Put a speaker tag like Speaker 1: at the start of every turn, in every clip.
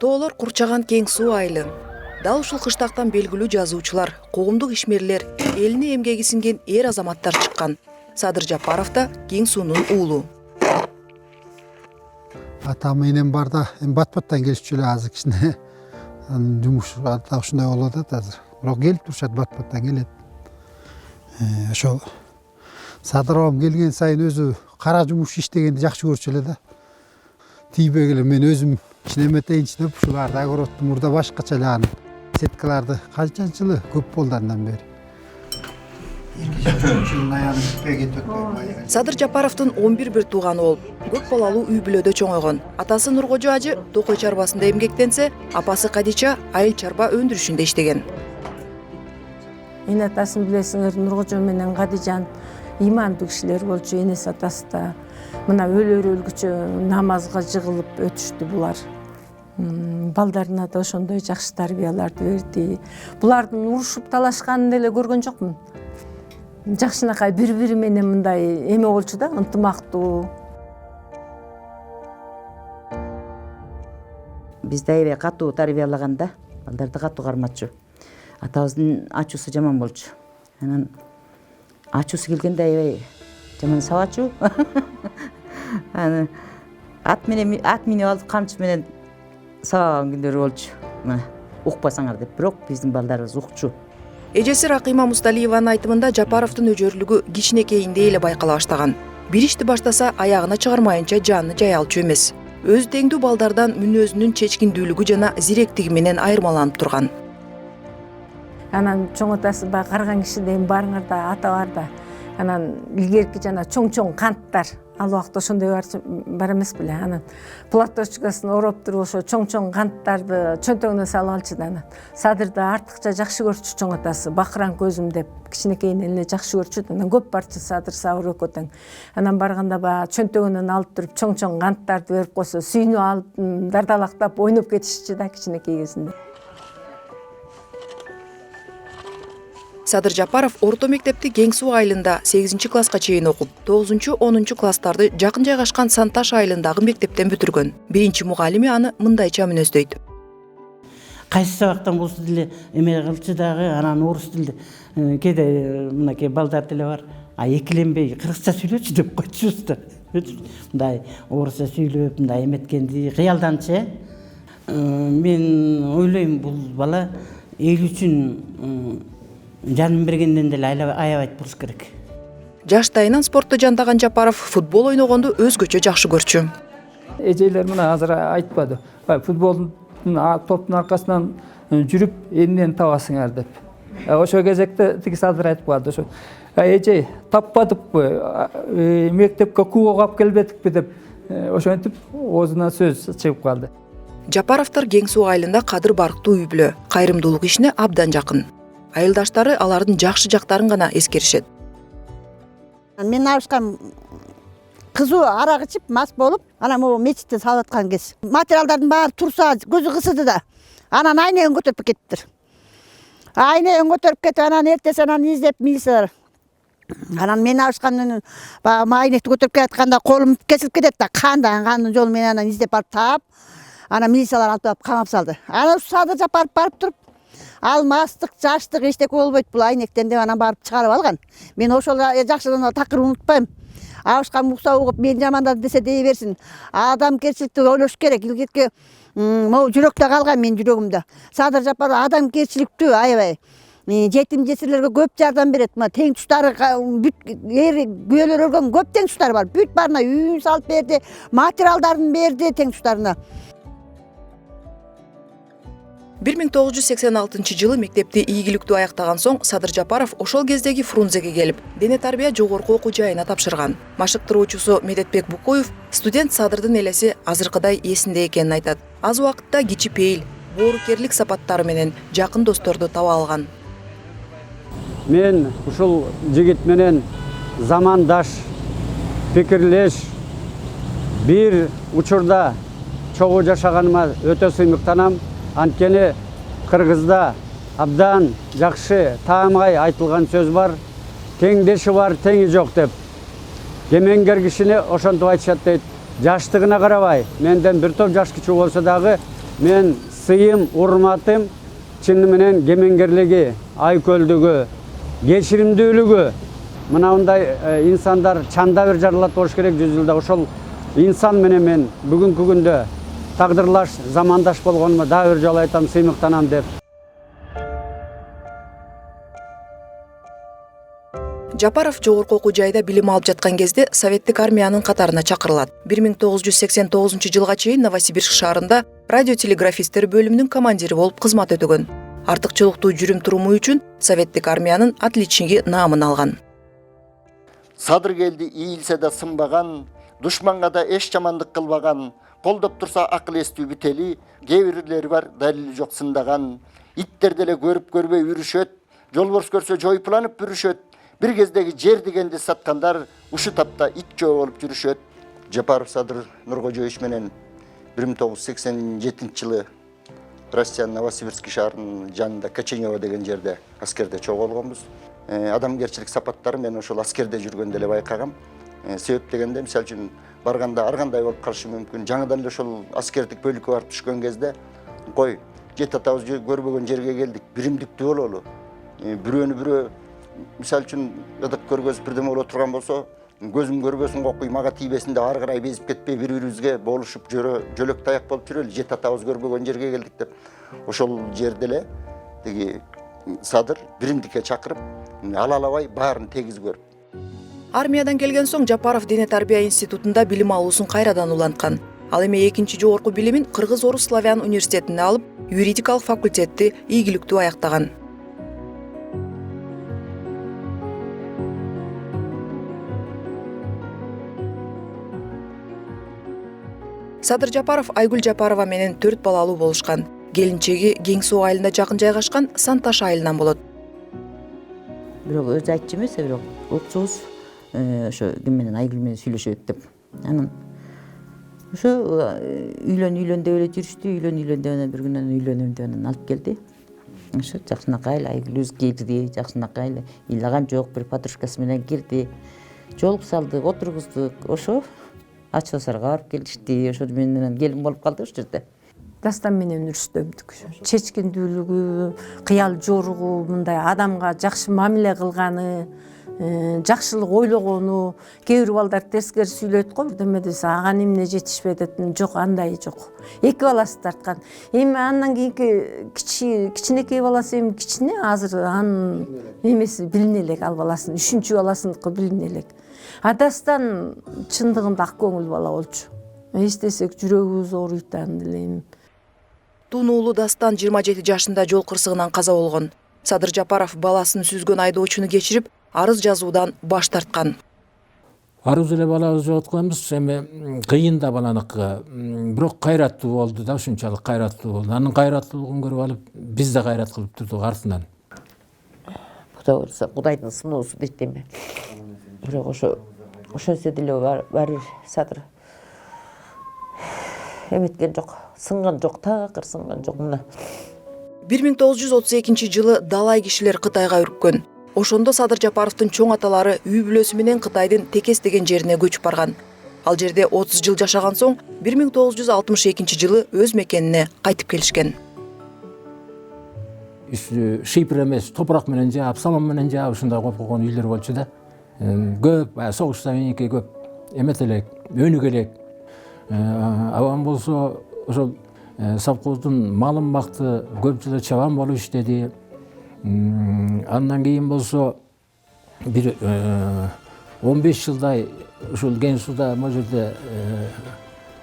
Speaker 1: Тоолор курчаган кең суу айылы. Дал ушул кыштактан белгилүү жазуучулар, коомдук ишмерлер, элине эмгеги сиңген эр азаматтар чыккан. Садыр Жапаров да кең суунун уулу.
Speaker 2: Атам менен барда бат-баттан келишчү эле азыр кичине. Жумуш ушундай болуп атат азыр. Бирок келип турушат, бат-баттан келет. Ошол Садыр абам келген сайын өзү кара жумуш иштегенди жакшы көрчү эле да. Тийбек эле мен өзүм кичинеметейинчи деп ушуларды огородтун мурда башкача эле аны сеткаларды канчанчы жылы көп болду андан бери.
Speaker 1: Садыр Жапаровдун 11 бир тууганы болуп, көп балалуу үй бүлөдө чоңойгон. Атасы Нуркожо ажы токой чарбасында эмгектенсе, апасы Кадича айыл чарба өндүрүшүндө иштеген.
Speaker 3: Эне атасын билесиңер, Нуркожо менен Кадижан имандуу кишилер болчу, энеси атасы да. Мына өлөр өлгүчө намазга жыгылып өтүштү булар. Балдарына да ошондой жакшы тарбияларды берди. Булардын урушуп талашканын деле көргөн жокмун. Жакшынакай бири-бири менен мындай эме болчу да, ынтымактуу.
Speaker 4: Бизде аябай катуу тарбиялаган да, балдарды катуу карматчу. Атабыздын ачуусу жаман болчу. Анан ачуусу келгенде аябай жаман сабачу. Аны ат минип алып камчы менен сабаган күндөрү болчу. Мына укпасаңар деп, бирок биздин балдарыбыз укчу.
Speaker 1: Эжеси Ракыйма Мусталиеванын айтымында Жапаровдун өжөрлүгү кичинекейинде эле байкала баштаган. Бир ишти баштаса аягына чыгармайынча жанын жая алчу эмес. Өз теңдүү балдардан мүнөзүнүн чечкиндүүлүгү жана зиректиги менен айырмаланып турган.
Speaker 3: Анан чоң атасы баягы карган кишиден барыңар да, ата бар да. Анан илгерки жана чоң канттар, ал убакта ошондой бар эмес беле. Анан платочкасын ороп туруп ошо чоң канттарды чөнтөгүнө салып алчу да. Анан Садырды артыкча жакшы көрчү чоң атасы, бакыран көзүм деп кичинекейинен эле жакшы көрчү. Анан көп барчу Садыр Сабыр экөө тең. Анан барганда баягы чөнтөгүнөн алып туруп чоң канттарды берип койсо, сүйүнүп алып дардалактап ойноп кетишчү да кичинекей кезинде.
Speaker 1: Садыр Жапаров орто мектепти Кең суу айылында 8-класска чейин окуп, 9-10 класстарды жакын жайгашкан Санташ айылындагы мектептен бүтүргөн. Биринчи мугалими аны мындайча мүнөздөйт.
Speaker 5: Кайсы сабактан болсо деле эме кылчу дагы, анан орус тилде кээде мынакей балдар деле бар. Экиленбей кыргызча сүйлөчү деп койчубуз да. Мындай орусча сүйлөп, мындай эметкенди кыялданчы. Мен ойлойм бул бала эл үчүн жанын бергенден деле аябайт болуш керек.
Speaker 1: Жаштайынан спортто жандаган Жапаров футбол ойногонду өзгөчө жакшы көрчү.
Speaker 6: Эжелер мына азыр айтпады. Футболдун топтун аркасынан жүрүп эмнени табасыңар деп. Ошо кезекте тиги Садыр айтып калды. Ошо эже таппадыкпы, мектепке кубок алып келбедикпи деп ошентип оозуна сөз чыгып калды.
Speaker 1: Жапаровдор Кең суу айылында кадыр барктуу үй бүлө, кайрымдуулук ишине абдан жакын. Айылдаштары алардын жакшы жактарын гана эскеришет.
Speaker 7: Мен абышкам кызуу арак ичип, мас болуп, анан могу мечитте салып аткан кез. Материалдардын баары турса, көзү кысыды да. Анан айнегин көтөрүп кетиптир. Айнегин көтөрүп кетип, анан эртеси анан издеп милициялар. Анан мен абышкамдын баягы айнекти көтөрүп келатканда колум кесилип кетет да, кандын жолу менен анан издеп барып таап, анан милициялар алып камап салды. Анан Садыр Жапаров барып туруп, ал мастык, жаштык эчтеке болбойт бул айнектен деп анан барып чыгарып алган. Мен ошол жакшыдан такыр унутпайм. Абышкам укса угуп мен жамандады десе дей берсин. Адамгерчиликти ойлош керек. Илгерки могу жүрөктө калган мен жүрөгүмдө. Садыр Жапаров адамгерчиликтүү аябай. Жетим жесирлерге көп жардам берет. Мына тең туштары күйөлөр өргөн көп тең туштары бар. Бүт барына үйүн салып берди, материалдарын берди тең туштарына.
Speaker 1: 1986 жылы мектепти ийгиликтүү аяктаган соң Садыр Жапаров ошол кездеги Фрунзеге келип, дене тарбия жогорку окуу жайына тапшырган. Машыктыруучусу Медетбек Букоев студент Садырдын элеси азыркыдай эсинде экенин айтат. Аз убакытта кичипейил, боорукерлик сапаттары менен жакын досторду таба алган.
Speaker 8: Мен ушул жигит менен замандаш, пикирлеш, бир учурда чогуу жашаганыма өтө сыймыктанам. Анткени Кыргызда абдан жакшы таамай айтылган сөз бар. Теңдеши бар, теңи жок деп. Кемеңгер кишини ошентип айтышат дейт. Жаштыгына карабай, менден бир топ жаш кичүү болсо дагы мен сыйым, урматым, чыны менен кемеңгерлиги, айкөлдүгү, кечиримдүүлүгү, мынандай инсандар чанда бир жаралат болуш керек 100 жылда. Ошол инсан менен мен бүгүнкү күндө тагдырлаш, замандаш болгонума дагы бир жолу айтам, сыймыктанам деп.
Speaker 1: Жапаров жогорку окуу жайда билим алып жаткан кезде советтик армиянын катарына чакырылат. 1989 жылга чейин Новосибирск шаарында радиотелеграфисттер бөлүмүнүн командири болуп кызмат өтөгөн. Артыкчылыктуу жүрүм туруму үчүн советтик армиянын отличниги наамын алган.
Speaker 9: Садыр келди ийилсе да сынбаган, душманга да эч жамандык кылбаган, колдоп турса акыл эстүү бүтели, кээ бирлери бар далили жок сындаган. Иттер деле көрүп көрбөй үрүшөт, жолборс көрсө жойпуланып бүрүшөт. Bir кездеги жер дегенди саткандар ушу тапта ит жөө болуп жүрүшөт. Жапаров Садыр Нуркожоевич менен 1987 жылы Россиянын Новосибирск шаарынын жанында Каченево деген жерде аскерде чогулганбыз. Адамгерчилик сапаттары мен ошол аскерде жүргөндө эле байкагам. Себеп дегенде, мисалы үчүн барганда ар кандай болуп калышы мүмкүн. Жаңыдан эле ошол аскердик бөлүккө барып түшкөн кезде, кой, жет атабыз көрбөгөн жерге келдик, биримдиктүү бололу. Бирөөнү бирөө мисалы үчүн ыдык көргөзүп бирдеме боло турган болсо, көзүм көрбөсүн кокуй, мага тийбесин деп ары карай безип кетпей бири-бирибизге болушуп жөлөк таяк болуп жүрөлү, жет атабыз көрбөгөн жерге келдик деп. Ошол жерде эле тиги Садыр биримдикке чакырып, алалабай баарын тегиз көрүп.
Speaker 1: Армиядан келген соң Жапаров Дене тарбия институтунда билим алуусун кайрадан уланткан. Ал эми экинчи жогорку билимин Кыргыз-Орус славян университетине алып, юридикалык факультетти ийгиликтүү аяктаган. Садыр Жапаров Айгүл Жапарова менен 4 балалуу болушкан. Келинчеги Кең суу айылына жакын жайгашкан Санташ айылынан болот.
Speaker 4: Бирок өзү айтчу эмес, бирок укчубуз ошо ким менен Айгүл менен сүйлөшөт деп. Анан ошо үйлөн деп эле жүрүштү, үйлөн деп бир күнүнөн үйлөнөм деп анан алып келди. Ошо жакшынакай эле Айгүлүбүз кирди, жакшынакай эле ыйлаган жок, бир подружкасы менен кирди. Жолук салдык, отургуздук, ошо Ачы Осарга барып келишти, ошо менен келин болуп калды ошол жерде.
Speaker 3: Дастан менен үрүстөмдүк. Чечкиндүүлүгү, кыял жоругу, мындай адамга жакшы мамиле кылганы, жакшылык ойлогону, кээ бир балдар терскери сүйлөйт го, бирдеме десе, ага эмне жетишпейт этин, жок, андай жок. Эки баласы тарткан. Эми андан кийинки кичинекей баласы эми кичине, азыр анын эмеси билине элек, ал баласынын 3-чү баласыныкы билине элек. Дастан чындыгында ак көңүл бала болчу. Эстесек жүрөгүбүз ооруйт аны делейм.
Speaker 1: Тун уулу Дастан 27 жашында жол кырсыгынан каза болгон. Садыр Жапаров баласын сүзгөн айдоочуну кечирип, арыз жазуудан баш тарткан.
Speaker 10: Арыз эле балабыз жоготканбыз, эми кыйын да баланыкы. Бирок кайраттуу болду да, ушунчалык кайраттуу болду. Анын кайраттуулугун көрүп алып, биз да кайрат кылып турдук артынан.
Speaker 4: Кудай болсо, Кудайдын сыноосу дейт эми. Бирок ошо деле бар Садыр эметкен жок, сынган жок, такыр сынган жок мына.
Speaker 1: 1932 жылы далай кишилер Кытайга үрккөн. Ошондо Садыр Жапаровдун чоң аталары үй бүлөсү менен Кытайдын Текес деген жерине көчүп барган. Ал жерде 30 жыл жашаган соң 1962 жылы өз мекенине кайтып келишкен.
Speaker 10: Шипр эмес, топурак менен жаап, саман менен жаап ушундай коюп койгон үйлөр болчу да. Көп, согуштан кийинки көп эмет элек, өнүк элек. Абам болсо ошол совхоздун малын бакты, көп жылы чабан болуп иштеди. Андан кийин болсо бир 15 жылдай ушул Кең сууда могу жерде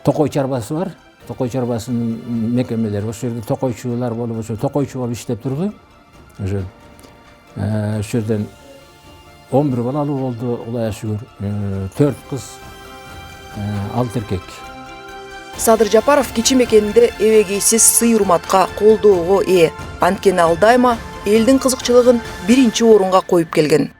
Speaker 10: токой чарбасы бар. Токой чарбасынын мекемелери, ошол жерде токойчулар болуп, ошо токойчу болуп иштеп турду. Ошо жерден 11 балалуу болду, Кудайга шүгүр. 4 кыз, 6 эркек.
Speaker 1: Садыр Жапаров кичи мекенинде эбегейсиз сый-урматка, колдоого ээ. Анткени ал дайыма элдин кызыкчылыгын биринчи орунга коюп келген.